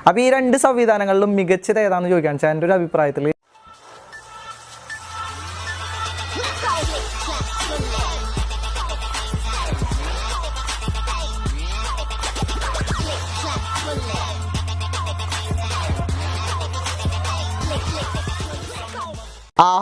അപ്പോൾ ഈ രണ്ട് സംവിധാനങ്ങളിലും മികച്ചത് ഏതാണെന്ന് ചോദിക്കാൻ വെച്ചാൽ എൻ്റെ ഒരു അഭിപ്രായത്തിൽ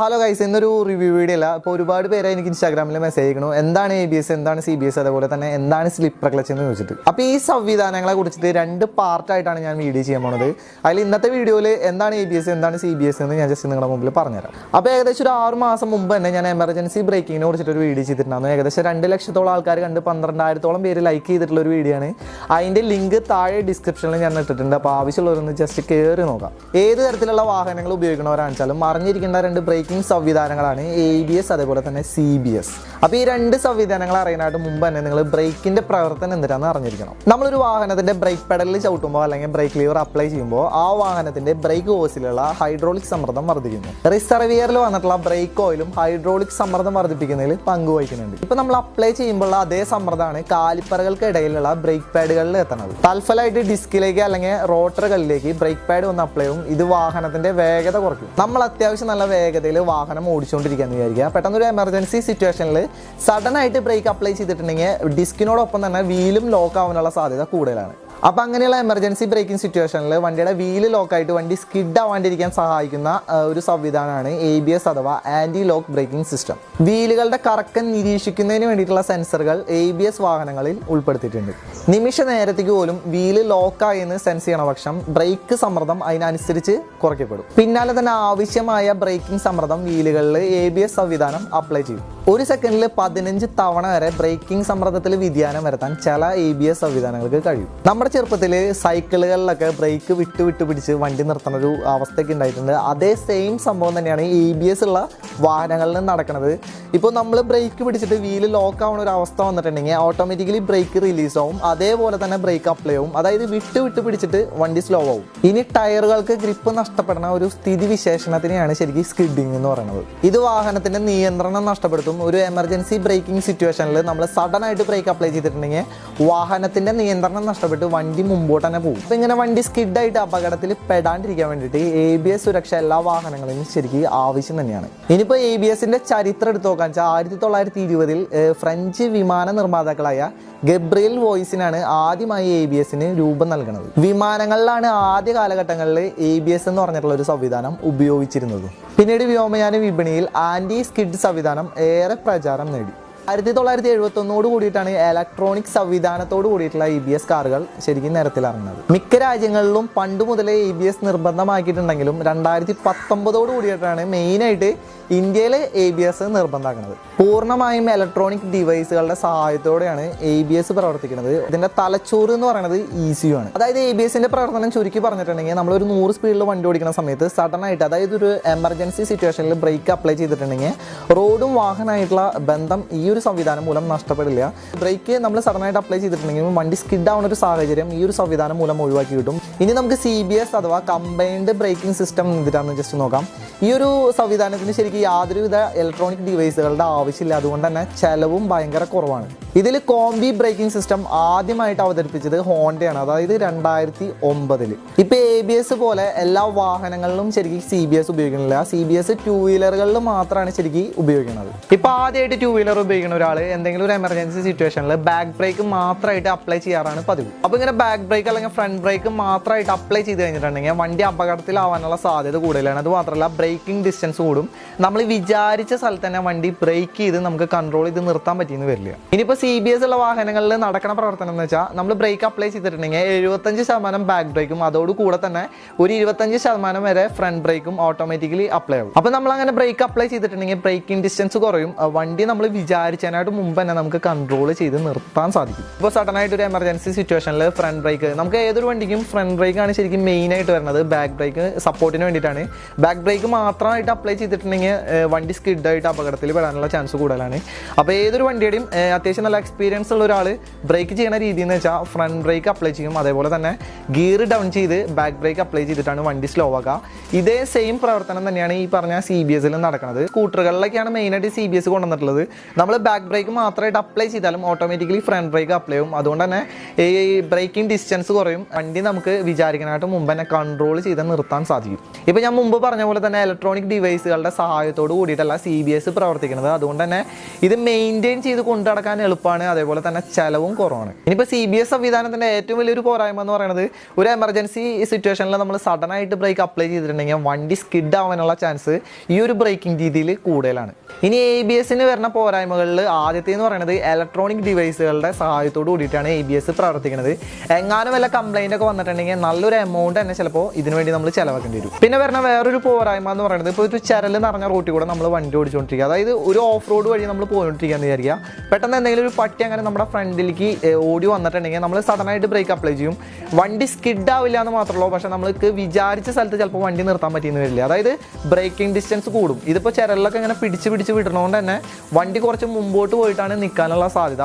ഹലോ ഗൈസ്, ഇന്നൊരു റിവ്യൂ വീഡിയോ അല്ല. ഇപ്പോൾ ഒരുപാട് പേരെ എനിക്ക് ഇൻസ്റ്റാഗ്രാമിൽ മെസ്സേജ് അയക്കണു, എന്താണ് ABS, എന്താണ് CBS, അതേപോലെ തന്നെ എന്താണ് സ്ലിപ്പർ ക്ലച്ച് എന്ന് ചോദിച്ചിട്ട്. അപ്പോൾ ഈ സംവിധാനങ്ങളെ കുറിച്ചിട്ട് 2 പാർട്ടായിട്ടാണ് ഞാൻ വീഡിയോ ചെയ്യാൻ പോണത്. അതിൽ ഇന്നത്തെ വീഡിയോയിൽ എന്താണ് ABS, എന്താണ് CBS എന്ന് ഞാൻ ജസ്റ്റ് നിങ്ങളുടെ മുമ്പിൽ പറഞ്ഞുതരാം. അപ്പോൾ ഏകദേശം ഒരു 6 മാസം മുമ്പ് തന്നെ ഞാൻ എമർജൻസി ബ്രേക്കിങ്ങിനെ കുറിച്ചിട്ട് ഒരു വീഡിയോ ചെയ്തിട്ടുണ്ടായിരുന്നു. ഏകദേശം 2 ലക്ഷത്തോളം ആൾക്കാർ കണ്ട് 12,000-ഓളം പേര് ലൈക്ക് ചെയ്തിട്ടുള്ള ഒരു വീഡിയോ ആണ്. അതിൻ്റെ ലിങ്ക് താഴെ ഡിസ്ക്രിപ്ഷനിൽ ഞാൻ ഇട്ടിട്ടുണ്ട്. അപ്പോൾ ആവശ്യമുള്ളവരൊന്ന് ജസ്റ്റ് കയറി നോക്കാം. ഏത് തരത്തിലുള്ള വാഹനങ്ങൾ ഉപയോഗിക്കണവരാണെച്ചാലും അറിഞ്ഞിരിക്കേണ്ട 2 ബ്രേക്കിംഗ് സംവിധാനങ്ങളാണ് ABS അതേപോലെ തന്നെ CBS. അപ്പോൾ ഈ 2 സംവിധാനങ്ങൾ അറിയാനായിട്ട് മുമ്പ് തന്നെ നിങ്ങൾ ബ്രേക്കിന്റെ പ്രവർത്തനം എന്തിനാണെന്ന് അറിഞ്ഞിരിക്കണം. നമ്മളൊരു വാഹനത്തിന്റെ ബ്രേക്ക് പെഡലിൽ ചവിട്ടുമ്പോൾ അല്ലെങ്കിൽ ബ്രേക്ക് ലീവർ അപ്ലൈ ചെയ്യുമ്പോൾ ആ വാഹനത്തിന്റെ ബ്രേക്ക് ഹോസിലുള്ള ഹൈഡ്രോളിക് സമ്മർദ്ദം വർദ്ധിക്കുന്നു. റിസർവിയറിൽ വന്നിട്ടുള്ള ബ്രേക്ക് ഓയിലും ഹൈഡ്രോളിക് സമ്മർദ്ദം വർദ്ധിപ്പിക്കുന്നതിൽ പങ്കുവഹിക്കുന്നുണ്ട്. ഇപ്പൊ നമ്മൾ അപ്ലൈ ചെയ്യുമ്പോൾ അതേ സമ്മർദ്ദമാണ് കാലിപ്പറുകൾക്ക് ഇടയിലുള്ള ബ്രേക്ക് പാഡുകളിൽ എത്തുന്നത്. തൽഫലമായിട്ട് ഡിസ്കിലേക്ക് അല്ലെങ്കിൽ റോട്ടറുകളിലേക്ക് ബ്രേക്ക് പാഡ് ഒന്ന് അപ്ലൈ ചെയ്യും. ഇത് വാഹനത്തിന്റെ വേഗത കുറയ്ക്കും. നമ്മൾ അത്യാവശ്യം നല്ല വേഗതയിൽ വാഹനം ഓടിച്ചുകൊണ്ടിരിക്കുകയെന്ന് വിചാരിക്കുക. പെട്ടെന്നൊരു എമർജൻസി സിറ്റുവേഷനിൽ സഡൻ ആയിട്ട് ബ്രേക്ക് അപ്ലൈ ചെയ്തിട്ടുണ്ടെങ്കിൽ ഡിസ്കിനോടൊപ്പം തന്നെ വീലും ലോക്ക് ആവാനുള്ള സാധ്യത കൂടുതലാണ്. അപ്പോൾ അങ്ങനെയുള്ള എമർജൻസി ബ്രേക്കിംഗ് സിറ്റുവേഷനിൽ വണ്ടിയുടെ വീല് ലോക്കായിട്ട് വണ്ടി സ്കിഡ് ആവാണ്ടിരിക്കാൻ സഹായിക്കുന്ന ഒരു സംവിധാനമാണ് ABS അഥവാ ആന്റി ലോക്ക് ബ്രേക്കിംഗ് സിസ്റ്റം. വീലുകളുടെ കറക്കം നിരീക്ഷിക്കുന്നതിന് വേണ്ടിയിട്ടുള്ള സെൻസറുകൾ ABS വാഹനങ്ങളിൽ ഉൾപ്പെടുത്തിയിട്ടുണ്ട്. നിമിഷ നേരത്തേക്ക് പോലും വീല് ലോക്കായി എന്ന് സെൻസ് ചെയ്യണ പക്ഷം ബ്രേക്ക് സമ്മർദ്ദം അതിനനുസരിച്ച് കുറയ്ക്കപ്പെടും. പിന്നാലെ തന്നെ ആവശ്യമായ ബ്രേക്കിംഗ് സമ്മർദ്ദം വീലുകളിൽ ABS സംവിധാനം അപ്ലൈ ചെയ്യും. 1 സെക്കൻഡിൽ 15 തവണ വരെ ബ്രേക്കിംഗ് സമ്മർദ്ദത്തിൽ വ്യതിയാനം വരുത്താൻ ചില ABS സംവിധാനങ്ങൾക്ക് കഴിയും. നമ്മുടെ ചെറുപ്പത്തിൽ സൈക്കിളുകളിലൊക്കെ ബ്രേക്ക് വിട്ട് പിടിച്ച് വണ്ടി നിർത്തുന്ന ഒരു അവസ്ഥയൊക്കെ ഉണ്ടായിട്ടുണ്ട്. അതേ സെയിം സംഭവം തന്നെയാണ് ABS ഉള്ള വാഹനങ്ങളിൽ നടക്കുന്നത്. ഇപ്പോൾ നമ്മൾ ബ്രേക്ക് പിടിച്ചിട്ട് വീല് ലോക്ക് ആവുന്ന ഒരു അവസ്ഥ വന്നിട്ടുണ്ടെങ്കിൽ ഓട്ടോമാറ്റിക്കലി ബ്രേക്ക് റിലീസ് ആവും. അതേപോലെ തന്നെ ബ്രേക്ക് അപ്ലൈ ആവും. അതായത് വിട്ട് പിടിച്ചിട്ട് വണ്ടി സ്ലോ ആവും. ഇനി ടയറുകൾക്ക് ഗ്രിപ്പ് നഷ്ടപ്പെടുന്ന ഒരു സ്ഥിതി വിശേഷണത്തിനെയാണ് ശരിക്കും സ്കിഡിങ് എന്ന് പറയുന്നത്. ഇത് വാഹനത്തിന്റെ നിയന്ത്രണം നഷ്ടപ്പെടുത്തും. ഒരു എമർജൻസി ബ്രേക്കിംഗ് സിറ്റുവേഷനിൽ നമ്മൾ സഡൻ ആയിട്ട് ബ്രേക്ക് അപ്ലൈ ചെയ്തിട്ടുണ്ടെങ്കിൽ വാഹനത്തിന്റെ നിയന്ത്രണം നഷ്ടപ്പെട്ട് വണ്ടി മുമ്പോട്ട് തന്നെ പോകും. അപ്പോൾ ഇങ്ങനെ വണ്ടി സ്കിഡായിട്ട് അപകടത്തിൽ പെടാണ്ടിരിക്കാൻ വേണ്ടിയിട്ട് ABS സുരക്ഷ എല്ലാ വാഹനങ്ങളിലും ശരിക്കും ആവശ്യം തന്നെയാണ്. ഇനിയിപ്പോൾ ABSന്റെ ചരിത്രം എടുത്ത് നോക്കാൻ വെച്ചാൽ 1920-ൽ ഫ്രഞ്ച് വിമാന നിർമ്മാതാക്കളായ ഗബ്രിയൽ വോയിസിനാണ് ആദ്യമായി ABSന് രൂപം നൽകുന്നത്. വിമാനങ്ങളിലാണ് ആദ്യ കാലഘട്ടങ്ങളിൽ ABS എന്ന് പറഞ്ഞിട്ടുള്ള ഒരു സംവിധാനം ഉപയോഗിച്ചിരുന്നത്. പിന്നീട് വ്യോമയാന വിപണിയിൽ ആന്റി സ്കിഡ് സംവിധാനം ഏറെ പ്രചാരം നേടി. 1971 കൂടിയിട്ടാണ് ഇലക്ട്രോണിക് സംവിധാനത്തോട് കൂടിയിട്ടുള്ള ABS കാറുകൾ ശരിക്കും നിരത്തിലിറങ്ങുന്നത്. മിക്ക രാജ്യങ്ങളിലും പണ്ട് മുതലേ ABS നിർബന്ധമാക്കിയിട്ടുണ്ടെങ്കിലും 2019 കൂടിയിട്ടാണ് മെയിനായിട്ട് ഇന്ത്യയിൽ ABS നിർബന്ധമാക്കുന്നത്. പൂർണ്ണമായും ഇലക്ട്രോണിക് ഡിവൈസുകളുടെ സഹായത്തോടെയാണ് ABS പ്രവർത്തിക്കുന്നത്. ഇതിന്റെ തലച്ചോറ് എന്ന് പറയുന്നത് ECU ആണ്. അതായത് ABSന്റെ പ്രവർത്തനം ചുരുക്കി പറഞ്ഞിട്ടുണ്ടെങ്കിൽ നമ്മളൊരു 100 സ്പീഡിൽ വണ്ടി ഓടിക്കുന്ന സമയത്ത് സഡൻ ആയിട്ട്, അതായത് ഒരു എമർജൻസി സിറ്റുവേഷനിൽ ബ്രേക്ക് അപ്ലൈ ചെയ്തിട്ടുണ്ടെങ്കിൽ റോഡും വാഹനമായിട്ടുള്ള ബന്ധം ഈ ഒരു സംവിധാനം മൂലം നഷ്ടപ്പെടില്ല. ബ്രേക്ക് നമ്മൾ സഡനായിട്ട് അപ്ലൈ ചെയ്തിട്ടുണ്ടെങ്കിൽ വണ്ടി സ്കിഡ് ആവുന്ന ഒരു സാഹചര്യം ഈ ഒരു സംവിധാനം മൂലം ഒഴിവാക്കി കിട്ടും. ഇനി നമുക്ക് CBS അഥവാ കമ്പൈൻഡ് ബ്രേക്കിംഗ് സിസ്റ്റം എന്തിനാണെന്ന് ജസ്റ്റ് നോക്കാം. ഈ ഒരു സംവിധാനത്തിന് ശരിക്കും യാതൊരുവിധ ഇലക്ട്രോണിക് ഡിവൈസുകളുടെ ആവശ്യമില്ല. അതുകൊണ്ട് തന്നെ ചെലവും ഭയങ്കര കുറവാണ്. ഇതിൽ കോംബി ബ്രേക്കിംഗ് സിസ്റ്റം ആദ്യമായിട്ട് അവതരിപ്പിച്ചത് ഹോണ്ടയാണ്, അതായത് 2009-ൽ. ഇപ്പോൾ ABS പോലെ എല്ലാ വാഹനങ്ങളിലും ശരിക്കും CBS ഉപയോഗിക്കുന്നില്ല. CBS 2 വീലറുകളിൽ മാത്രമാണ് ശരിക്കും ഉപയോഗിക്കുന്നത്. ഇപ്പോൾ ആദ്യമായിട്ട് 2 വീലർ ഉപയോഗിക്കുന്ന ഒരാൾ എന്തെങ്കിലും ഒരു എമർജൻസി സിറ്റുവേഷനിൽ ബാക്ക് ബ്രേക്ക് മാത്രമായിട്ട് അപ്ലൈ ചെയ്യാറാണ് പതിവ്. അപ്പോൾ ഇങ്ങനെ ബാക്ക് ബ്രേക്ക് അല്ലെങ്കിൽ ഫ്രണ്ട് ബ്രേക്ക് മാത്രമായിട്ട് അപ്ലൈ ചെയ്ത് കഴിഞ്ഞിട്ടുണ്ടെങ്കിൽ വണ്ടി അപകടത്തിലാവാനുള്ള സാധ്യത കൂടുതലാണ്. അത് മാത്രമല്ല ബ്രേക്കിംഗ് ഡിസ്റ്റൻസ് കൂടും. നമ്മൾ വിചാരിച്ച സ്ഥലത്ത് തന്നെ വണ്ടി ബ്രേക്ക് ചെയ്ത് നമുക്ക് കൺട്രോൾ ചെയ്ത് നിർത്താൻ പറ്റിയെന്ന് വരില്ല. ഇനിയിപ്പോൾ CBS ഉള്ള വാഹനങ്ങളിൽ നടക്കുന്ന പ്രവർത്തനം എന്ന് വെച്ചാൽ നമ്മൾ ബ്രേക്ക് അപ്ലൈ ചെയ്തിട്ടുണ്ടെങ്കിൽ 75% ബാക്ക് ബ്രേക്കും അതോടുകൂടെ തന്നെ ഒരു 25% വരെ ഫ്രണ്ട് ബ്രേക്കും ഓട്ടോമാറ്റിക്കലി അപ്ലൈ ആവും. അപ്പോൾ നമ്മൾ അങ്ങനെ ബ്രേക്ക് അപ്ലൈ ചെയ്തിട്ടുണ്ടെങ്കിൽ ബ്രേക്കിംഗ് ഡിസ്റ്റൻസ് കുറയും. വണ്ടി നമ്മൾ വിചാരിച്ചതിനായിട്ട് മുമ്പ് തന്നെ നമുക്ക് കൺട്രോൾ ചെയ്ത് നിർത്താൻ സാധിക്കും. ഇപ്പോൾ സഡൻ ആയിട്ട് ഒരു എമർജൻസി സിറ്റുവേഷനിൽ ഫ്രണ്ട് ബ്രേക്ക്, നമുക്ക് ഏതൊരു വണ്ടിക്കും ഫ്രണ്ട് ബ്രേക്ക് ആണ് ശരിക്കും മെയിൻ ആയിട്ട് വരുന്നത്. ബാക്ക് ബ്രേക്ക് സപ്പോർട്ടിന് വേണ്ടിയിട്ടാണ്. ബാക്ക് ബ്രേക്ക് മാത്രമായിട്ട് അപ്ലൈ ചെയ്തിട്ടുണ്ടെങ്കിൽ വണ്ടി സ്കിഡായിട്ട് അപകടത്തിൽ പെടാനുള്ള ചാൻസ് കൂടുതലാണ്. അപ്പോൾ ഏതൊരു വണ്ടിയുടെയും അത്യാവശ്യം നല്ല എക്സ്പീരിയൻസ് ഉള്ള ഒരാൾ ബ്രേക്ക് ചെയ്യുന്ന രീതി എന്ന് വെച്ചാൽ ഫ്രണ്ട് ബ്രേക്ക് അപ്ലൈ ചെയ്യും, അതേപോലെ തന്നെ ഗിയർ ഡൗൺ ചെയ്ത് ബാക്ക് ബ്രേക്ക് അപ്ലൈ ചെയ്തിട്ടാണ് വണ്ടി സ്ലോ ആക്കുക. ഇതേ സെയിം പ്രവർത്തനം തന്നെയാണ് ഈ പറഞ്ഞ CBS നടക്കുന്നത്. സ്കൂട്ടറുകളിലൊക്കെയാണ് മെയിനായിട്ട് CBS കൊണ്ടുവന്നിട്ടുള്ളത്. നമ്മൾ ബാക്ക് ബ്രേക്ക് മാത്രമായിട്ട് അപ്ലൈ ചെയ്താലും ഓട്ടോമാറ്റിക്കലി ഫ്രണ്ട് ബ്രേക്ക് അപ്ലൈ ചെയ്യും. അതുകൊണ്ട് തന്നെ ഈ ബ്രേക്കിംഗ് ഡിസ്റ്റൻസ് കുറയും. വണ്ടി നമുക്ക് വിചാരിക്കാനായിട്ട് മുമ്പ് തന്നെ കൺട്രോൾ ചെയ്ത് നിർത്താൻ സാധിക്കും. ഇപ്പോൾ ഞാൻ മുമ്പ് പറഞ്ഞ പോലെ തന്നെ ഇലക്ട്രോണിക് ഡിവൈസുകളുടെ സഹായത്തോട് കൂടിയിട്ടല്ല CBS പ്രവർത്തിക്കുന്നത്. അതുകൊണ്ട് തന്നെ ഇത് മെയിൻറ്റെയിൻ ചെയ്ത് കൊണ്ടു നടക്കാൻ എളുപ്പമാണ്, അതേപോലെ തന്നെ ചെലവും കുറവാണ്. ഇനിയിപ്പോൾ CBS സംവിധാനത്തിൻ്റെ ഏറ്റവും വലിയൊരു പോരായ്മ എന്ന് പറയുന്നത് ഒരു എമർജൻസി സിറ്റുവേഷനിൽ നമ്മൾ സഡൻ ആയിട്ട് ബ്രേക്ക് അപ്ലൈ ചെയ്തിട്ടുണ്ടെങ്കിൽ വണ്ടി സ്കിഡ് ആവാനുള്ള ചാൻസ് ഈ ഒരു ബ്രേക്കിംഗ് രീതിയിൽ കൂടുതലാണ്. ഇനി ABS വരുന്ന പോരായ്മകളിൽ ആദ്യത്തെ എന്ന് പറയുന്നത് ഇലക്ട്രോണിക് ഡിവൈസുകളുടെ സഹായത്തോട് കൂടിയിട്ടാണ് ABS പ്രവർത്തിക്കുന്നത്. എങ്ങാനും വല്ല കംപ്ലൈൻ്റ് ഒക്കെ വന്നിട്ടുണ്ടെങ്കിൽ നല്ലൊരു എമൗണ്ട് തന്നെ ചിലപ്പോൾ ഇതിനുവേണ്ടി നമ്മൾ ചിലവാക്കേണ്ടി വരും. പിന്നെ വരുന്ന വേറൊരു പോരായ്മ എന്ന് പറയുന്നത് ഇപ്പോൾ ഒരു ചരൽ നിറഞ്ഞ റോട്ടിൽ കൂടെ നമ്മൾ വണ്ടി ഓടിച്ചുകൊണ്ടിരിക്കുക, അതായത് ഒരു ഓഫ് റോഡ് വഴി നമ്മൾ പോയിക്കൊണ്ടിരിക്കുക എന്ന് വിചാരിക്കുക. പെട്ടെന്ന് എന്തെങ്കിലും ഒരു പട്ടി അങ്ങനെ നമ്മുടെ ഫ്രണ്ടിലേക്ക് ഓടി വന്നിട്ടുണ്ടെങ്കിൽ നമ്മൾ സഡനായിട്ട് ബ്രേക്ക് അപ്ലൈ ചെയ്യും. വണ്ടി സ്കിഡ് ആവില്ല എന്ന് മാത്രമല്ലോ, പക്ഷേ നമ്മൾക്ക് വിചാരിച്ച സ്ഥലത്ത് ചിലപ്പോൾ വണ്ടി നിർത്താൻ പറ്റിയെന്ന് വരില്ല. അതായത് ബ്രേക്കിംഗ് ഡിസ്റ്റൻസ് കൂടും. ഇതിപ്പോൾ ചരലിലൊക്കെ ഇങ്ങനെ പിടിച്ച് വിടണോണ്ട് തന്നെ വണ്ടി കുറച്ച് മുമ്പോട്ട് പോയിട്ടാണ് നിൽക്കാനുള്ള സാധ്യത.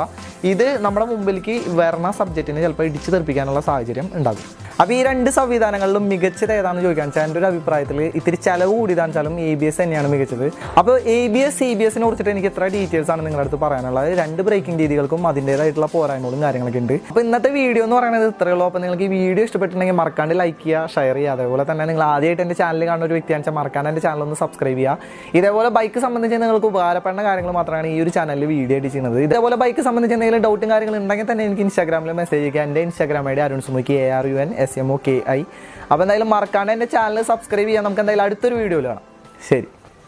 ഇത് നമ്മുടെ മുമ്പിലേക്ക് വരണ സബ്ജക്റ്റിനെ ചിലപ്പോൾ ഇടിച്ചു തെറിപ്പിക്കാനുള്ള സാഹചര്യം ഉണ്ടാകും. അപ്പോൾ ഈ രണ്ട് സംവിധാനങ്ങളിലും മികച്ചത് ഏതാണെന്ന് ചോദിക്കാൻ വെച്ചാൽ എൻ്റെ ഒരു അഭിപ്രായത്തിൽ ഇത്തിരി ചിലവ് കൂടിയതാണെന്ന് വെച്ചാലും ABS തന്നെയാണ് മികച്ചത്. അപ്പോൾ ABS CBS കുറിച്ചിട്ട് എനിക്ക് എത്ര ഡീറ്റെയിൽസ് ആണ് നിങ്ങളുടെ അടുത്ത് പറയാനുള്ളത്. രണ്ട് ബ്രേക്കിംഗ് രീതികൾക്കും അതിൻ്റേതായിട്ടുള്ള പോരായ്മകളും കാര്യങ്ങളൊക്കെ ഉണ്ട്. അപ്പോൾ ഇന്നത്തെ വീഡിയോ എന്ന് പറയുന്നത് ഇത്രയേ ഉള്ളൂ. അപ്പോൾ നിങ്ങൾക്ക് ഈ വീഡിയോ ഇഷ്ടപ്പെട്ടിട്ടുണ്ടെങ്കിൽ മറക്കാണ്ട് ലൈക്ക് ചെയ്യുക, ഷെയർ ചെയ്യുക. അതേപോലെ തന്നെ നിങ്ങൾ ആദ്യമായിട്ട് എൻ്റെ ചാനൽ കാണുന്ന ഒരു വ്യക്തിയാണെന്ന് വെച്ചാൽ മറക്കാണ്ട് എൻ്റെ ചാനൽ ഒന്ന് സബ്സ്ക്രൈബ് ചെയ്യുക. ഇതേപോലെ ബൈക്ക് സംബന്ധിച്ച് നിങ്ങൾക്ക് ഉപകാരപ്പെടുന്ന കാര്യങ്ങൾ മാത്രമാണ് ഈ ഒരു ചാനലിൽ വീഡിയോ ആയിട്ട് ചെയ്യുന്നത്. ഇതേപോലെ ബൈക്ക് സംബന്ധിച്ച് എന്തെങ്കിലും ഡൗട്ടും കാര്യങ്ങളും ഉണ്ടെങ്കിൽ തന്നെ എനിക്ക് ഇൻസ്റ്റാഗ്രാമിൽ മെസ്സേജ് ചെയ്യുക. എൻ്റെ ഇൻസ്റ്റാഗ്രാം ID അരുൺസുമുക്കി ARUNSMOKI. അപ്പോൾ എന്തായാലും മറക്കാണ്ട് എൻ്റെ ചാനൽ സബ്സ്ക്രൈബ് ചെയ്യാം. നമുക്ക് എന്തായാലും അടുത്തൊരു വീഡിയോയിൽ കാണാം. ശരി.